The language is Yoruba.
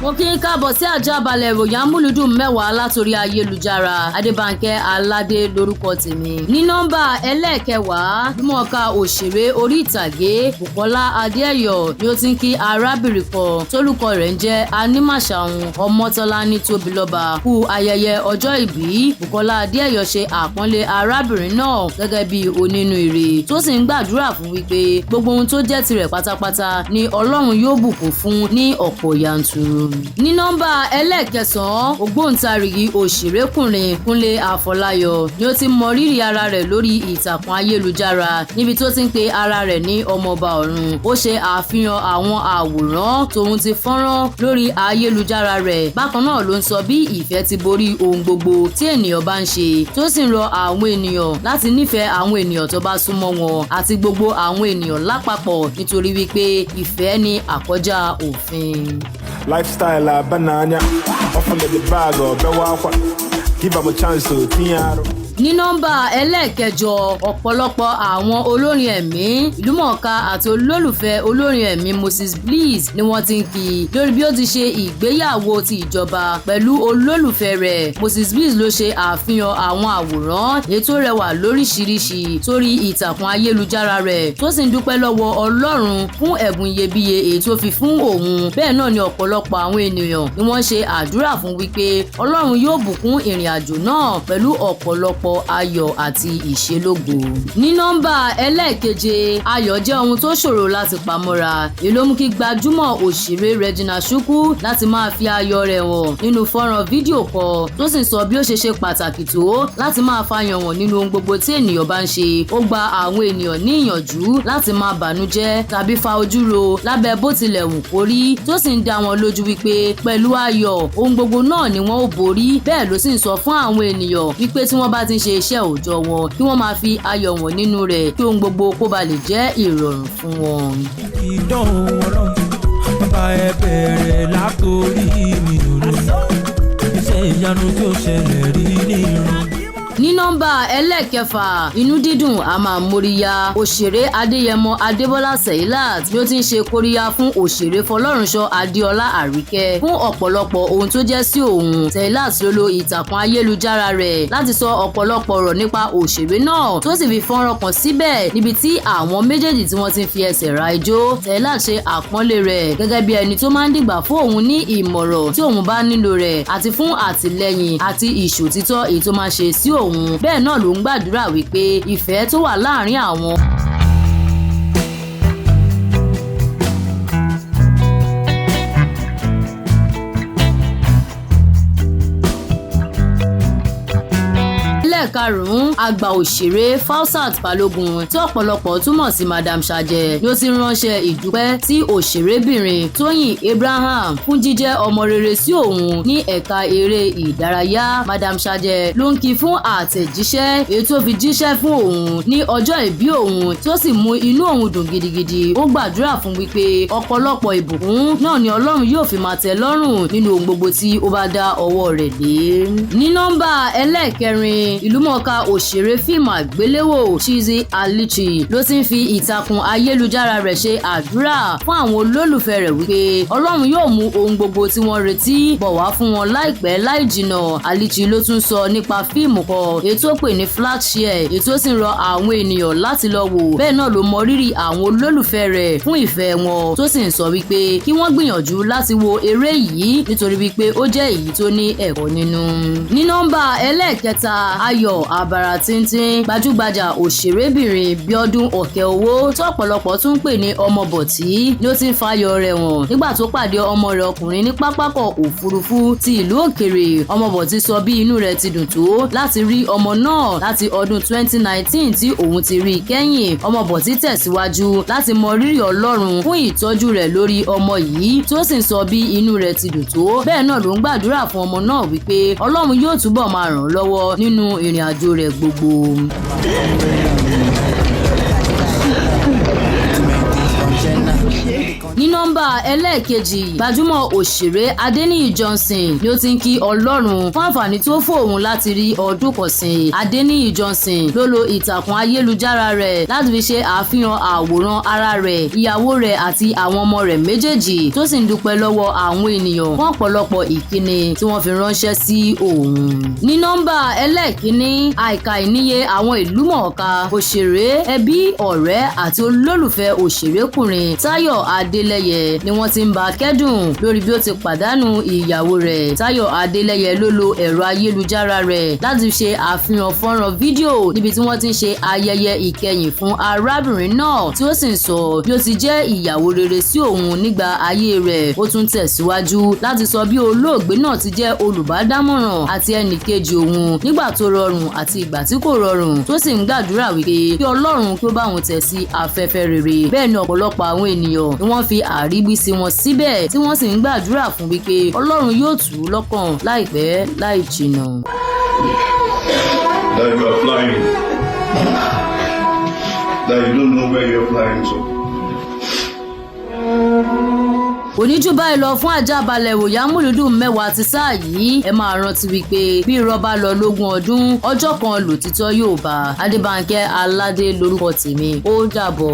Mo kí n káàbọ̀ sí àjábalẹ̀ ìròyìn amúlùdùn mẹ́wàá látòrí ayélujára. Adébánkẹ́ Aládé lórúkọ tèmi. Ní nọ́mbà ẹlẹ́ẹ̀kẹwàá, ìmọ̀ọ́ká òṣèré orí ìtàgé Bùkọ́lá Adéẹ̀yọ̀ ni ó ti ń kí arábìnrin kan tórúkọ rẹ̀ ń jẹ́ Anímàṣàhùn Ọmọ́tọ́láni Tóbilọ́ba kú ayẹyẹ ọjọ́ ìbí. Bùkọ́lá Adéẹ̀yọ̀ ṣe àpọ́nlé arábìnrin náà gẹ́gẹ́ bí onínúure tó sì ń gbàdúrà fún wípé gbogbo ohun tó jẹ́ tirẹ̀ pátápátá ni Ọlọ́run yóò bùkún fún ní ọ̀pọ̀ yanturu. Ní nọ́mbà ẹlẹ́ẹ̀kẹsàn-án, ògbóǹtarìgì òṣèrékùnrin Kúnlé Afọláyọ̀ ni ó ti mọ rírì ara rẹ̀ lórí ìtàkùn ayélujára níbi tó ti ń pe ara rẹ̀ ní ọmọọba ọ̀run. Ó ṣe àfihàn àwọn àwòrán tòun ti fọ́nrán lórí ayélujára rẹ̀. Bákan náà ló ń sọ bí ìfẹ́ ti borí ohun gbogbo tí ènìyàn bá ń ṣe, tó sì ń rọ àwọn ènìyàn láti nífẹ̀ẹ́ àwọn ènìyàn tó bá súnmọ́ wọn àti gbogbo àwọn ènìyàn lápapọ̀ nítorí wípé ìfẹ́ ni àkọjá òfin. Lifestyle banana, often the bag or bewa, give them a chance to tiaro. Ní nọ́mbà ẹlẹ́ẹ̀kẹjọ, ọ̀pọ̀lọpọ̀ àwọn olórin ẹ̀mí ìlúmọ̀ọ́ká àti olólùfẹ́ olórin ẹ̀mí Moses Bliss ni wọ́n ti ń kí lórí bí ó ti ṣe ìgbéyàwó ti ìjọba pẹ̀lú olólùfẹ́ rẹ̀. Moses Bliss ló ṣe àfihàn àwọn àwòrán èyí tó rẹwà lóríṣiríṣi sórí ìtàkùn ayélujára rẹ̀ tó sì ń dúpẹ́ lọ́wọ́ Ọlọ́run fún ẹ̀bùn iyebíye èyí tó fi fún òun. Bẹ́ẹ̀ náà ni ọ̀pọ̀lọpọ̀ àwọn ènìyàn ni wọ́n ṣe àdúrà fún wípé Ọlọ́run yóò bùkún ìrìn àjò náà pẹ̀lú ọ̀pọ̀lọpọ̀ ayọ̀ àti ìṣelógo. Ní nọ́mbà ẹlẹ́ẹ̀keje, ayọ̀ jẹ́ ohun tó ṣòro láti pamọ́ra. Èyí ló mú kí gbajúmọ̀ òṣèré Regina Chukwu láti máa fi ayọ̀ rẹ̀ hàn nínú fọ́nrán fídíò kan tó sì ń sọ bí ó ṣe ṣe pàtàkì tó láti máa fàyàn hàn nínú ohun gbogbo tí ènìyàn bá ń ṣe. Ó gba àwọn ènìyàn ní ìyànjú láti máa bànújẹ́ tàbí fa ojú ro lábẹ́ bó tilẹ̀ wù kó rí, tó sì ń dá wọn lójú wípé pẹ̀lú ayọ̀ ohun gbogbo náà ni wọ́n ó borí. Bẹ́ẹ̀ ló sì ń sọ fún àwọn ènìyàn wípé tí wọ́n bá ti ń ṣe iṣẹ́ òòjọ́ wọn kí wọ́n máa fi ayọ̀ wọn nínú rẹ̀ kí ohun gbogbo kó ba lè jẹ́ ìrọ̀rùn fún wọn. ìdánwò ọlọ́run bàbá ẹ bẹ̀rẹ̀ látòrí mi ò lè iṣẹ́ ìyanu tí ó ṣẹlẹ̀ rí ní ìran. Ní nọ́mbà ẹlẹ́ẹ̀kẹfà, inú dídùn a máa móríyá. Òṣèré Adéyẹmọ Adébọ́lá Seilat ni ó ti ń ṣe kóríyá fún òṣèré Fọlọ́runṣọ́ Adéọlá Àríkẹ́ fún ọ̀pọ̀lọpọ̀ ohun tó jẹ́ sí òun. Seilat ló lo ìtàkùn ayélujára rẹ̀ láti sọ ọ̀pọ̀lọpọ̀ ọ̀rọ̀ nípa òṣèré náà tó sì fi fọ́nrán kan síbẹ̀ níbi tí àwọn méjèèjì tí wọ́n ti fi ẹsẹ̀ ra ijó. Seilat ṣe àpọ́nlé rẹ̀ gẹ́gẹ́ bí ẹni tó máa ń dìgbà fún òun ní ìmọ̀ràn tí òun bá nílò rẹ̀ àti fún àtìlẹ́yìn àti ìṣòtítọ́ èyí tó máa ṣe sí òun. Bẹ́ẹ̀ náà ló ń gbàdúrà wípé ìfẹ́ tó wà láàárín àwọn karùn-ún, àgbà òṣèré Fausat Balógun tí ọ̀pọ̀lọpọ̀ túmọ̀ sí Madam Sajẹ ni ó ti ránṣẹ́ ìdúpẹ́ sí òṣèrébìnrin Tóyìn Abraham fún jíjẹ́ ọmọ rere sí òun ní ẹ̀ka eré ìdárayá. Madam Sajẹ ló ń kí fún àtẹ̀jíṣẹ́ èyí tó fi jíṣẹ́ fún òun ní ọjọ́ ìbí òun tí ó sì mú inú òun dùn gidigidi. Ó gbàdúrà fún wípé ọ̀pọ̀lọpọ̀ ìbùkún náà ni Ọlọ́run yóò fi máa tẹ́ lọ́rùn nínú ohun gbogbo tí ó bá dá ọwọ́ rẹ̀ lé. Ní nọ́mbà ẹlẹ́ẹ̀kẹrin, ìlúmọ̀ọ́ká òṣèré fíìmù àgbéléwò Chizzy Alichi ló ti ń fi ìtàkùn ayélujára rẹ̀ ṣe àdúrà fún àwọn olólùfẹ́ rẹ̀ wípé Ọlọ́run yóò mú ohun gbogbo tí wọ́n retí bọ̀ wá fún wọn láìpẹ́ láì jìnà. Alichi ló tún sọ nípa fíìmù kan èyí tó pè ní Flagshare èyí tó sì ń rọ àwọn ènìyàn láti lọ wò. Bẹ́ẹ̀ náà ló mọ rírì àwọn olólùfẹ́ rẹ̀ fún ìfẹ́ wọn tó sì ń sọ wípé kí wọ́n gbìyànjú láti wo eré yìí nítorí wípé ó jẹ́ èyí tó ní ẹ̀kọ́ nínú. Ní nọ́mbà ẹlẹ́ẹ̀kẹta, Ayọ̀ Abara Tíntín, gbajúgbajà òṣèrébìnrin Bíọ́dún Òkèowó tó ọ̀pọ̀lọpọ̀ tún ń pè ní Ọmọbọ̀tí ni ó ti ń fayọ̀ rẹ̀ hàn nígbà tó pàdé ọmọ rẹ̀ ọkùnrin ní pápákọ̀ òfurufú ti ìlú òkèrè. Ọmọbọ̀tí sọ bí inú rẹ̀ ti dùn tó láti rí ọmọ náà láti ọdún 2019 tí òun ti rí kẹ́yìn. Ọmọbọ̀tí tẹ̀síwájú láti mọ rírì Ọlọ́run fún ìtọ́jú rẹ̀ lórí ọmọ yìí tó sì ń sọ bí inú rẹ̀ ti dùn tó. Bẹ́ẹ̀ náà ló ń gbàdúrà fún ọmọ náà wípé Ọlọ́run yóò túbọ̀ máa ràn án lọ́wọ́ nínú ìrìn àjò rẹ̀ gbogbo. Ní nọ́mbà ẹlẹ́ẹ̀kejì, gbajúmọ̀ òṣèré Adéníyì Johnson ni ó ti ń kí Ọlọ́run fún àǹfààní tó fóun láti rí ọdún kan sí. Adéníyì Johnson ló lo ìtàkùn ayélujára rẹ̀ láti fi ṣe àfihàn àwòrán ara rẹ̀, ìyàwó rẹ̀ àti àwọn ọmọ rẹ̀ méjèèjì tó sì ń dúpẹ́ lọ́wọ́ àwọn ènìyàn fún ọ̀pọ̀lọpọ̀ ìkíni tí wọ́n fi ránṣẹ́ sí òun. Ní nọ́mbà ẹlẹ́ẹ̀kínní, àìkà ìníye àwọn ìlúmọ̀ọ́ká òṣèré, ẹbí, ọ̀rẹ́ àti olólùfẹ́ òṣèrékùnrin Táyọ̀ Adélẹ́yẹ ni wọ́n ti ń bá kẹ́dùn lórí bí ó ti pàdánù ìyàwó rẹ̀. Táyọ̀ Adélẹ́yẹ ló lo ẹ̀rọ ayélujára rẹ̀ láti ṣe àfihàn fọ́nrán fídíò níbi tí wọ́n ti ń ṣe ayẹyẹ ìkẹyìn fún arábìnrin náà tí ó sì ń sọ bí ó ti jẹ́ ìyàwó rere sí òun nígbà ayé rẹ̀. Ó tún tẹ̀síwájú láti sọ bí olóògbé náà ti jẹ́ olùbádámọ̀ràn àti ẹnìkejì òun nígbà tó rọrùn àti ìgbà tí kò rọrùn, tó sì ń gbàdúrà wípé kí Ọlọ́run kí ó bá òun tẹ̀ sí afẹ́fẹ́ rere. Bẹ́ẹ̀ ni ọ̀pọ̀lọpọ̀ àwọn ènìyàn ni wọ́n fi àrígbísí wọn síbẹ̀ tí wọ́n sì ń gbàdúrà fún wípé Ọlọ́run yóò tù ú lọ́kàn láìpẹ́ láì jìnnà. That you are flying, that you don't know where you're flying to. Oníjú báyìí lọ fún àjàbalẹ̀ ìwòye amúlùdùn mẹ́wàá ti sáà yìí. Ẹ máa rántí wípé bí irọ́ bá lọ lógún ọdún, ọjọ́ kan lòtítọ́ yóò bá. Adébánkẹ́ Aládé lórúkọ tèmi, ó dàbọ̀.